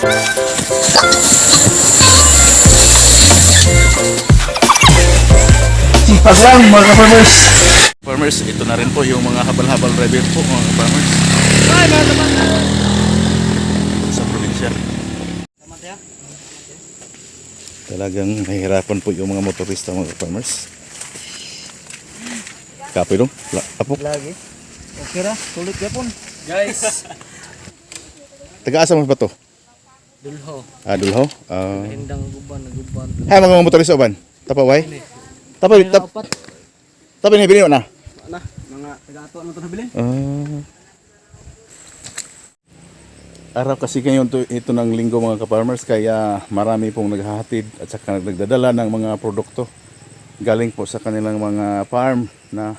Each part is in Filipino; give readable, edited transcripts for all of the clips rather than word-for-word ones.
Sipag lang mga ka-farmers. Farmers, ito na rin po yung mga habal-habal river po mga farmers sa probinsya. Talagang nahihirapan po yung mga motorista mga farmers. Kapoy dong? Apok? Lagi. Okay ra, sulit yapon. Guys, Taga-asa mo ba to? dulho. Dulho? Hindang guban, naguban. Hay mga motorista ban? Tapaway? Tapi ni bini na? Nah, mga taga-ato ano to nabili? Araw kasi ngayon ito ng linggo mga ka-farmers kaya marami pong naghahatid at saka nagdadala ng mga produkto galing po sa kanilang mga farm na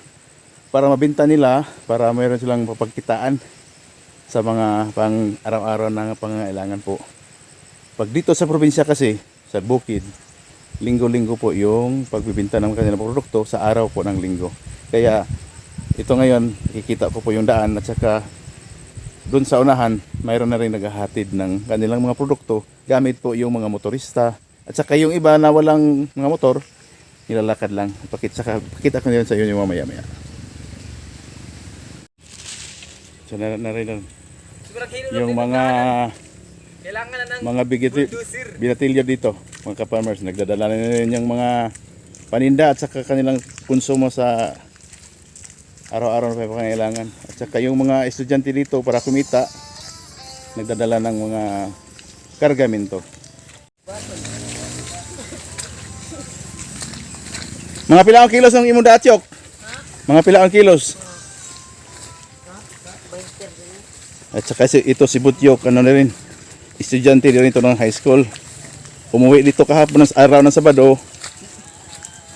para mabenta nila, para mayroon silang mapagkitaan sa mga pang araw-araw na pangangailangan po. Pag dito sa probinsya kasi, sa bukid, linggo-linggo po yung pagbibenta ng kanilang produkto sa araw po ng linggo. Kaya ito ngayon, ikita ko po yung daan at saka doon sa unahan, mayroon na rin naghahatid ng kanilang mga produkto gamit po yung mga motorista. At saka yung iba na walang mga motor, nilalakad lang. Pakita ko nila sa inyo yung mamaya-maya. So na rin yung mga binatilyo dito, mga ka-farmers, nagdadala na rin yung mga paninda at saka kanilang konsumo sa araw-araw na pangangailangan. At saka yung mga estudyante dito para kumita, nagdadala ng mga kargamento. Mga pila ang kilos ng imong datyok? Mga pila ang kilos? At saka ito si Butyok, ano na rin, estudyante din ito ng high school. Umuwi dito kahapon ng araw ng Sabado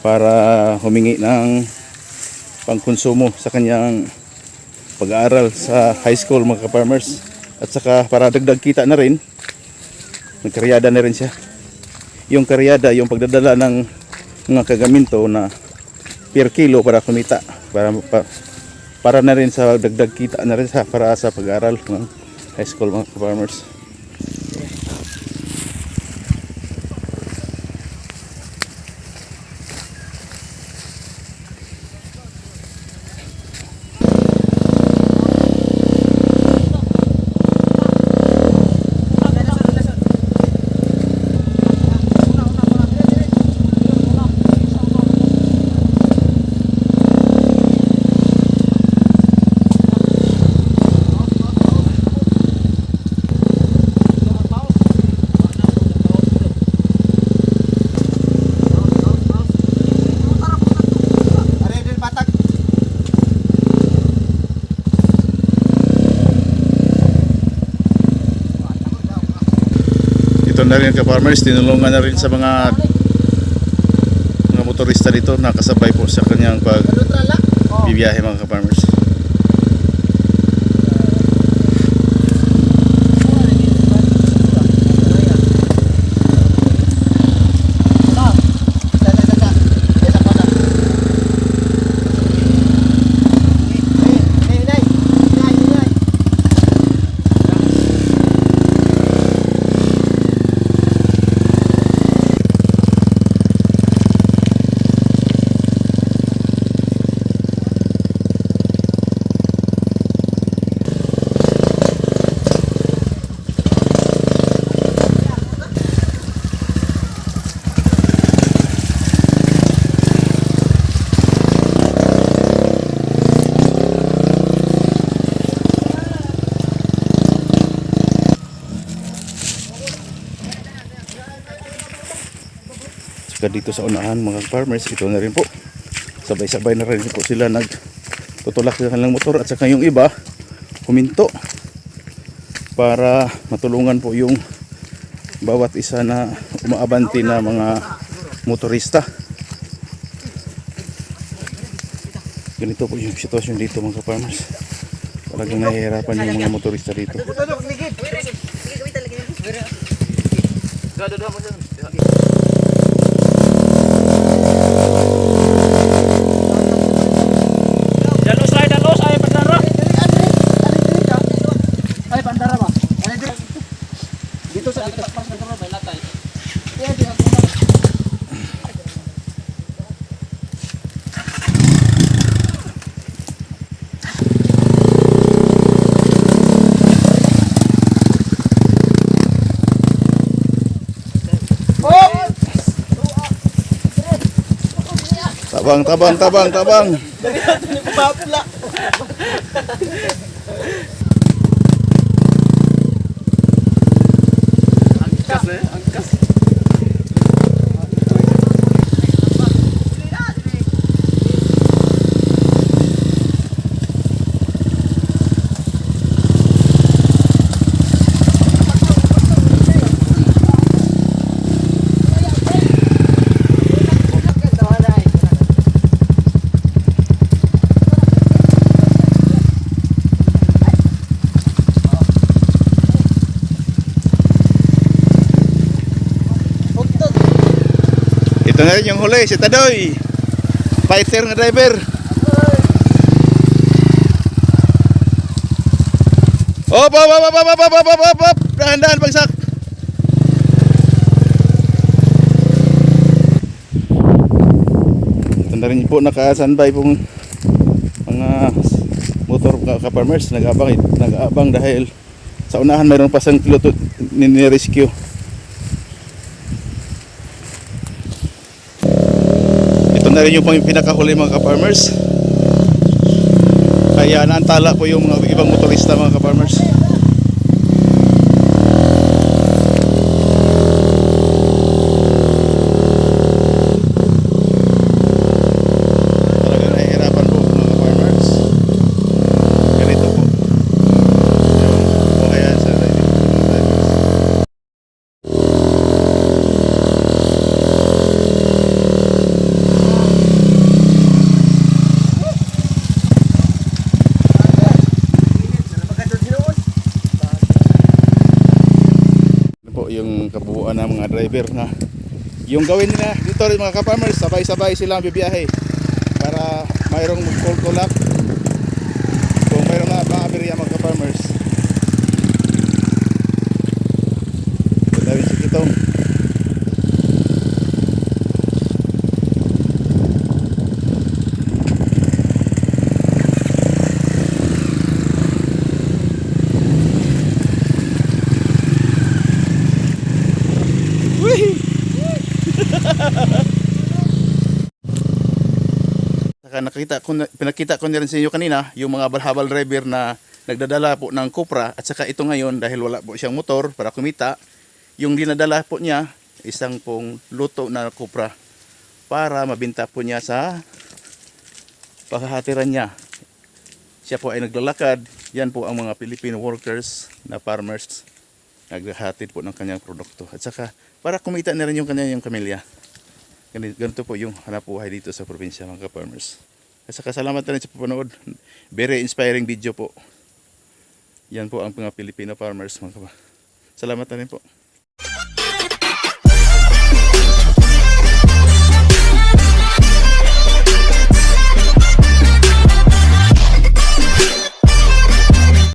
para humingi ng pangkonsumo sa kanyang pag-aaral sa high school mga ka-farmers. At saka para dagdag kita na rin, nagkaryada na rin siya. Yung karyada, yung pagdadala ng mga kagaminto na per kilo para kumita, para na rin sa dagdag kita na rin para sa pag-aaral ng high school mga farmers. Ito na rin ka-farmers, tinulungan na rin sa mga motorista dito, nakasabay po sa kanyang pagbibiyahe mga ka-farmers. Dito sa unahan mga farmers, ito na rin po, sabay-sabay na rin po sila nagtutulak sa kanilang motor at saka yung iba huminto para matulungan po yung bawat isa na umaabanti na mga motorista. Ganito po yung sitwasyon dito mga farmers, talagang nahihirapan yung mga motorista dito. Dito sa Tabang, tabang, tabang, tabang. Ito na rin yung huli, si Tadoy. Fighter nga driver. Op, op, op, op, op, op, op, op, op, op. Dahan-dahan bagsak. Ito na rin po nakasanbay pong mga motor ka-farmers. Nag-aabang dahil sa unahan mayroon pa sang piloto ni-rescue. Ito na rin yung pinakahuli mga ka-farmers. Kaya naantala po yung mga ibang motorista mga ka-farmers. Talagang nahihirapan po mga ka-farmers. Ganito po yung buhayan sa riding. Po yung kabuuan ng mga driver na yung gawin nila dito rin mga ka-farmers, sabay-sabay silang bibiyahe para mayroong call to lock kung mayroong nga pang-aberya mga ka-farmers. Ito na rin si Kitong. Saka pinakita ko na rin sa inyo kanina yung mga habal driver na nagdadala po ng Cupra at saka ito ngayon dahil wala po siyang motor para kumita, yung dinadala po niya isang pong luto na Cupra para mabinta po niya sa paghahatiran niya. Siya po ay naglalakad, yan po ang mga Filipino workers na farmers naghahatid po ng kanyang produkto at saka para kumita na rin yung kanyang pamilya. Ganito po yung hanap buhay dito sa probinsya mga ka-farmers. At saka salamat na rin sa panonood. Very inspiring video po. Yan po ang mga Filipino farmers mga ka-farmers. Salamat na rin po.